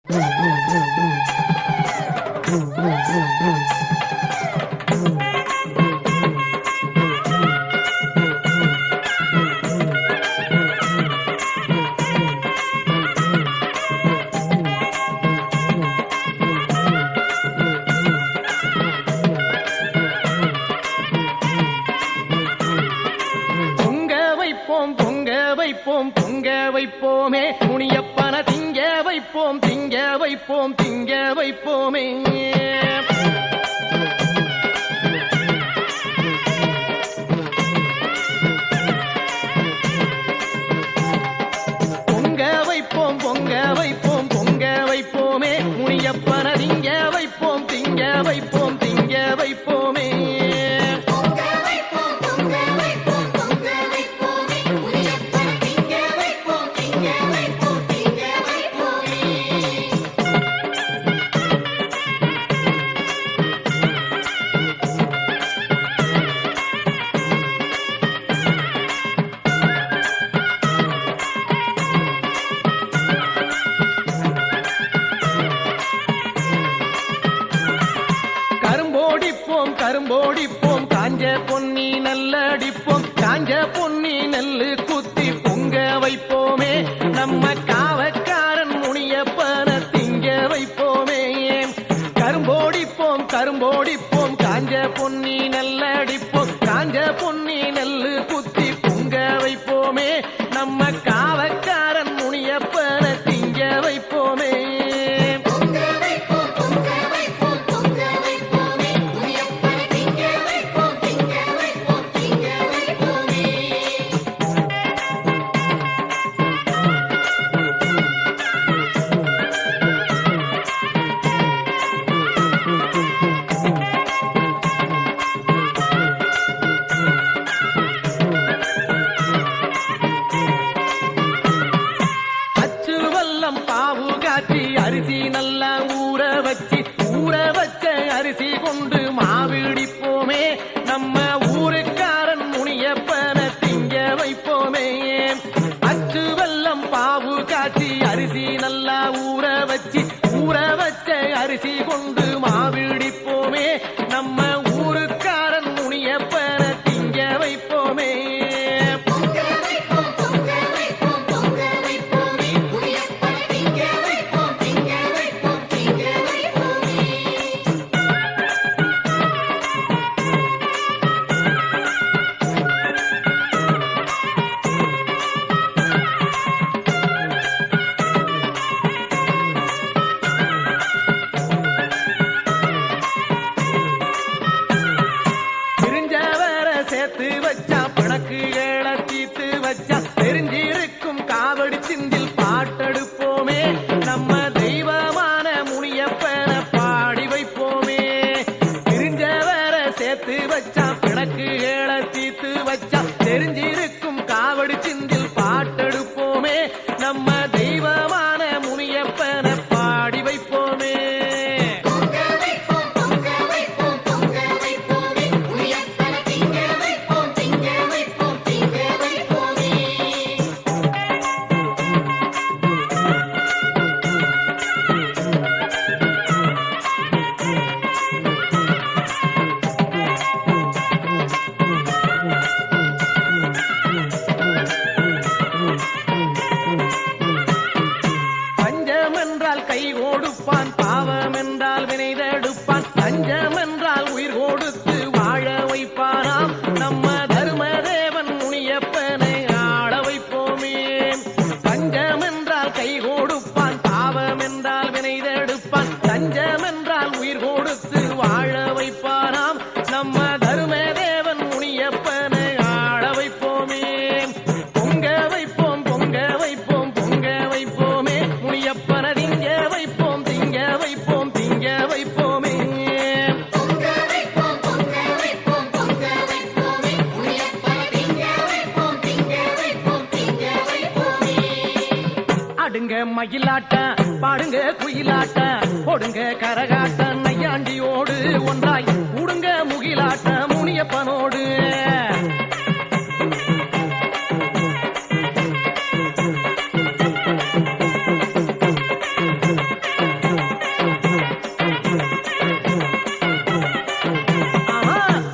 பொங்க வைப்போமே முனியப்பன திங்க வைப்போம் திங்க வைப்போம் திங்க வைப்போமே. பொங்க வைப்போம் பொங்க வைப்போம் பொங்க வைப்போமே முனியப்பன திங்க வைப்போம் திங்க வைப்போம் திங்க வைப்போமே. கரும்போடிப்போம் காஞ்ச பொன்னி நல்லடிப்போம் காஞ்ச பொன்னி நெல்லு குத்தி பொங்க வைப்போமே நம்ம காவக்காரன் முனியப்பன திங்க வைப்போமே. கரும்போடிப்போம் கரும்போடிப்போம் காஞ்ச பொன்னி நல்லடிப்போம் காஞ்ச பொன்னி நெல்லு குத்தி பொங்க வைப்போமே நம்ம காவக்காரன் முனியப்பன திங்க வைப்போமே. பாவு காய்ச்சி அரிசி நல்லா ஊற வச்ச அரிசி கொண்டு மாவிடிப்போமே நம்ம ஊருக்காரன் முனியப்பன திங்க வைப்போமே. அச்சு வெல்லம் பாவு காய்ச்சி அரிசி நல்லா ஊற வச்ச அரிசி கொண்டு மாவிடிப்போமே நம்ம ஊருக்காரன் முனியப்பன திங்க வைப்போமே. சேர்த்து வச்சா பணக்கு தீத்து வச்சா தெரிஞ்சிருக்கும் காவடி சிந்தில் பாட்டெடுப்போமே நம்ம தெய்வமான முனியப்பன பாடி வைப்போமே. தெரிஞ்ச வேற சேர்த்து வச்சா பணக்கு தீத்து வச்சா தெரிஞ்சிருக்கும் காவடி சிந்தில் பாட்டெடுப்போமே நம்ம தெய்வமான முனியப்பன பாடி வைப்போமே. கை கொடுப்பான் பாவம் என்றால் வினை தடுப்பான் பஞ்சம் என்றால் உயிர் கொடுத்து வாழ வைப்பானாம் நம்ம தர்மதேவன் முனியப்பனை ஆள வைப்போமே. பஞ்சம் என்றால் கை கொடுப்பான் பாவம் என்றால் வினை தடுப்பான் பஞ்சம் என்றால் உயிர் கொடுத்து வாழ வைப்பானாம் நம்ம தர்மதேவன் முனியப்பனை ஆள வைப்போமே. பொங்க வைப்போம் பொங்க வைப்போம் பொங்க வைப்போமே முனியப்பன மயிலாட்ட பாடுங்க குயிலாட்ட போடுங்க கரகாட்ட நையாண்டியோடு ஒன்றாய் கூடுங்க முகிலாட்ட முனியப்பனோடு.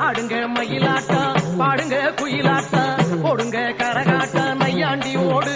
ஆடுங்க மயிலாட்டம் பாடுங்க குயிலாட்டம் போடுங்க கரகாட்டம் நையாண்டி ஓடு